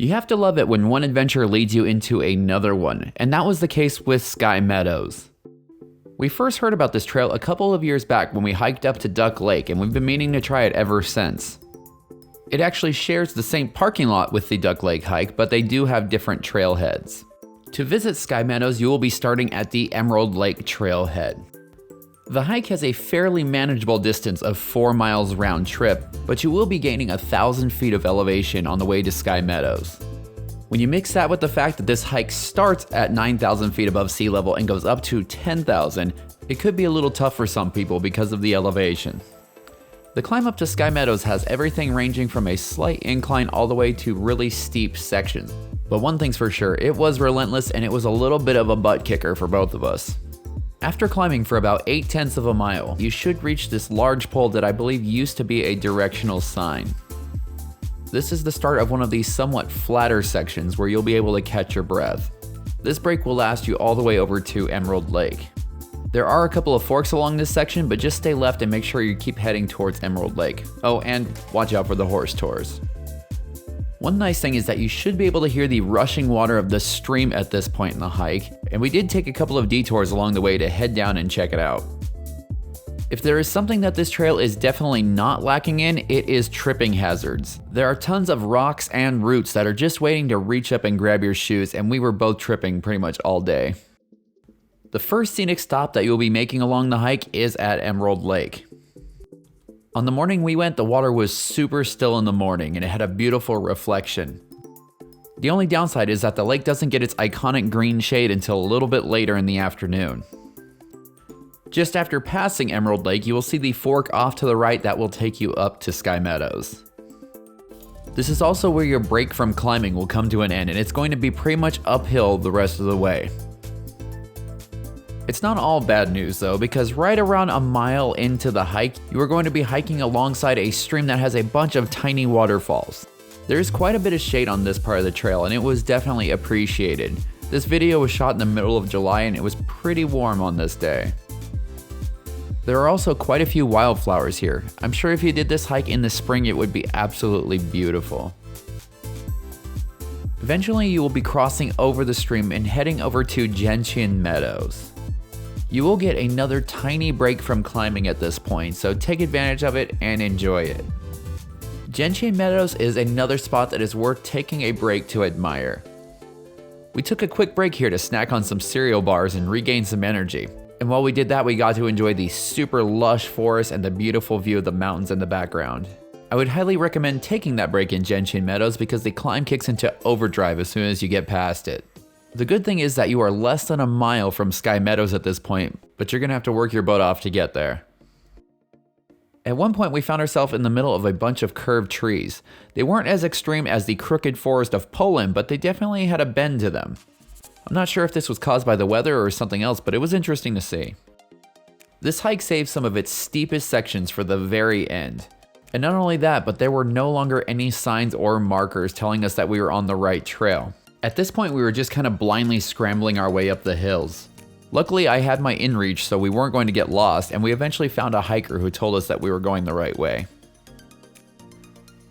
You have to love it when one adventure leads you into another one, and that was the case with Sky Meadows. We first heard about this trail a couple of years back when we hiked up to Duck Lake, and we've been meaning to try it ever since. It actually shares the same parking lot with the Duck Lake hike, but they do have different trailheads. To visit Sky Meadows, you will be starting at the Emerald Lake Trailhead. The hike has a fairly manageable distance of 4 miles round trip, but you will be gaining 1,000 feet of elevation on the way to Sky Meadows. When you mix that with the fact that this hike starts at 9,000 feet above sea level and goes up to 10,000, it could be a little tough for some people because of the elevation. The climb up to Sky Meadows has everything ranging from a slight incline all the way to really steep sections. But one thing's for sure, it was relentless and it was a little bit of a butt kicker for both of us. After climbing for about 0.8 of a mile, you should reach this large pole that I believe used to be a directional sign. This is the start of one of these somewhat flatter sections where you'll be able to catch your breath. This break will last you all the way over to Emerald Lake. There are a couple of forks along this section, but just stay left and make sure you keep heading towards Emerald Lake. Oh, and watch out for the horse tours. One nice thing is that you should be able to hear the rushing water of the stream at this point in the hike, and we did take a couple of detours along the way to head down and check it out. If there is something that this trail is definitely not lacking in, it is tripping hazards. There are tons of rocks and roots that are just waiting to reach up and grab your shoes, and we were both tripping pretty much all day. The first scenic stop that you'll be making along the hike is at Emerald Lake. On the morning we went, the water was super still in the morning and it had a beautiful reflection. The only downside is that the lake doesn't get its iconic green shade until a little bit later in the afternoon. Just after passing Emerald Lake, you will see the fork off to the right that will take you up to Sky Meadows. This is also where your break from climbing will come to an end, and it's going to be pretty much uphill the rest of the way. It's not all bad news though, because right around a mile into the hike, you are going to be hiking alongside a stream that has a bunch of tiny waterfalls. There's quite a bit of shade on this part of the trail, and it was definitely appreciated. This video was shot in the middle of July and it was pretty warm on this day. There are also quite a few wildflowers here. I'm sure if you did this hike in the spring, it would be absolutely beautiful. Eventually, you will be crossing over the stream and heading over to Gentian Meadows. You will get another tiny break from climbing at this point, so take advantage of it and enjoy it. Gentian Meadows is another spot that is worth taking a break to admire. We took a quick break here to snack on some cereal bars and regain some energy. And while we did that, we got to enjoy the super lush forest and the beautiful view of the mountains in the background. I would highly recommend taking that break in Gentian Meadows because the climb kicks into overdrive as soon as you get past it. The good thing is that you are less than a mile from Sky Meadows at this point, but you're going to have to work your butt off to get there. At one point we found ourselves in the middle of a bunch of curved trees. They weren't as extreme as the crooked forest of Poland, but they definitely had a bend to them. I'm not sure if this was caused by the weather or something else, but it was interesting to see. This hike saved some of its steepest sections for the very end. And not only that, but there were no longer any signs or markers telling us that we were on the right trail. At this point, we were just kind of blindly scrambling our way up the hills. Luckily, I had my inReach, so we weren't going to get lost, and we eventually found a hiker who told us that we were going the right way.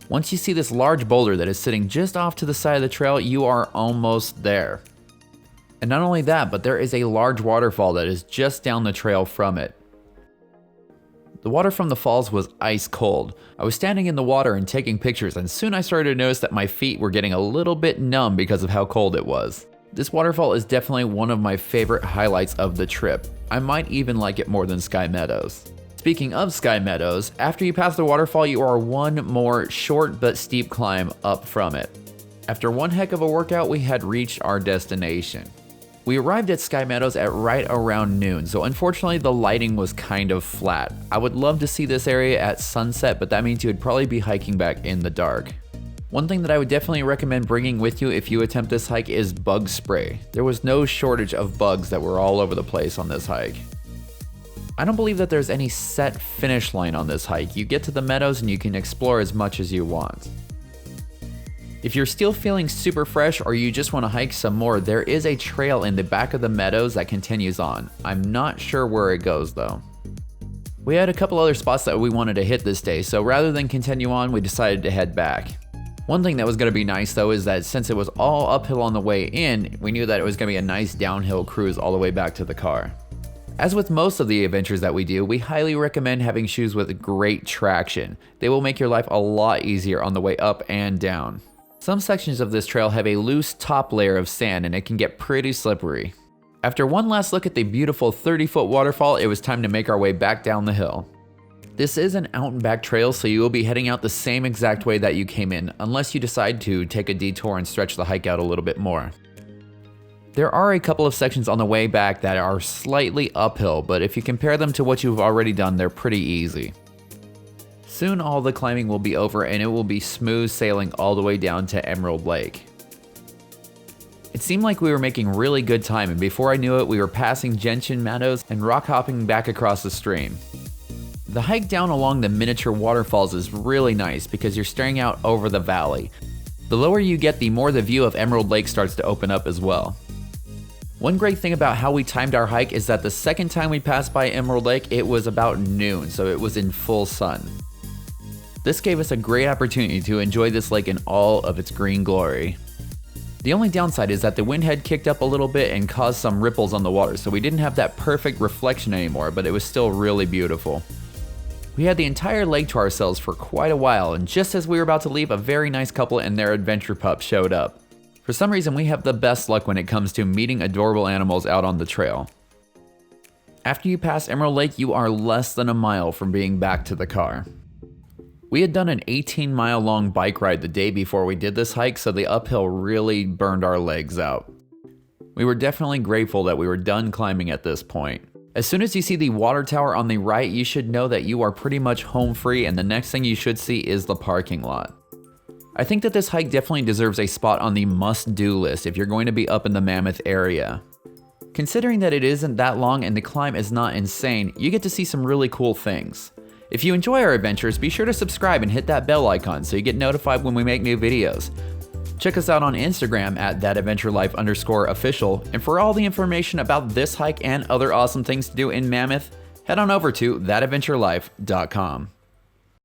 Once you see this large boulder that is sitting just off to the side of the trail, you are almost there. And not only that, but there is a large waterfall that is just down the trail from it. The water from the falls was ice cold. I was standing in the water and taking pictures, and soon I started to notice that my feet were getting a little bit numb because of how cold it was. This waterfall is definitely one of my favorite highlights of the trip. I might even like it more than Sky Meadows. Speaking of Sky Meadows, after you pass the waterfall, you are one more short but steep climb up from it. After one heck of a workout, we had reached our destination. We arrived at Sky Meadows at right around noon, so unfortunately the lighting was kind of flat. I would love to see this area at sunset, but that means you would probably be hiking back in the dark. One thing that I would definitely recommend bringing with you if you attempt this hike is bug spray. There was no shortage of bugs that were all over the place on this hike. I don't believe that there's any set finish line on this hike. You get to the meadows and you can explore as much as you want. If you're still feeling super fresh or you just want to hike some more, there is a trail in the back of the meadows that continues on. I'm not sure where it goes though. We had a couple other spots that we wanted to hit this day, so rather than continue on, we decided to head back. One thing that was going to be nice though is that since it was all uphill on the way in, we knew that it was going to be a nice downhill cruise all the way back to the car. As with most of the adventures that we do, we highly recommend having shoes with great traction. They will make your life a lot easier on the way up and down. Some sections of this trail have a loose top layer of sand and it can get pretty slippery. After one last look at the beautiful 30-foot waterfall, it was time to make our way back down the hill. This is an out and back trail, so you will be heading out the same exact way that you came in, unless you decide to take a detour and stretch the hike out a little bit more. There are a couple of sections on the way back that are slightly uphill, but if you compare them to what you've already done, they're pretty easy. Soon all the climbing will be over and it will be smooth sailing all the way down to Emerald Lake. It seemed like we were making really good time, and before I knew it, we were passing Gentian Meadows and rock hopping back across the stream. The hike down along the miniature waterfalls is really nice because you're staring out over the valley. The lower you get, the more the view of Emerald Lake starts to open up as well. One great thing about how we timed our hike is that the second time we passed by Emerald Lake, it was about noon, so it was in full sun. This gave us a great opportunity to enjoy this lake in all of its green glory. The only downside is that the wind had kicked up a little bit and caused some ripples on the water, so we didn't have that perfect reflection anymore, but it was still really beautiful. We had the entire lake to ourselves for quite a while, and just as we were about to leave, a very nice couple and their adventure pup showed up. For some reason, we have the best luck when it comes to meeting adorable animals out on the trail. After you pass Emerald Lake, you are less than a mile from being back to the car. We had done an 18-mile long bike ride the day before we did this hike, so the uphill really burned our legs out. We were definitely grateful that we were done climbing at this point. As soon as you see the water tower on the right, you should know that you are pretty much home free, and the next thing you should see is the parking lot. I think that this hike definitely deserves a spot on the must-do list if you're going to be up in the Mammoth area. Considering that it isn't that long and the climb is not insane, you get to see some really cool things. If you enjoy our adventures, be sure to subscribe and hit that bell icon so you get notified when we make new videos. Check us out on Instagram at @thatadventurelife_official, and for all the information about this hike and other awesome things to do in Mammoth, head on over to thatadventurelife.com.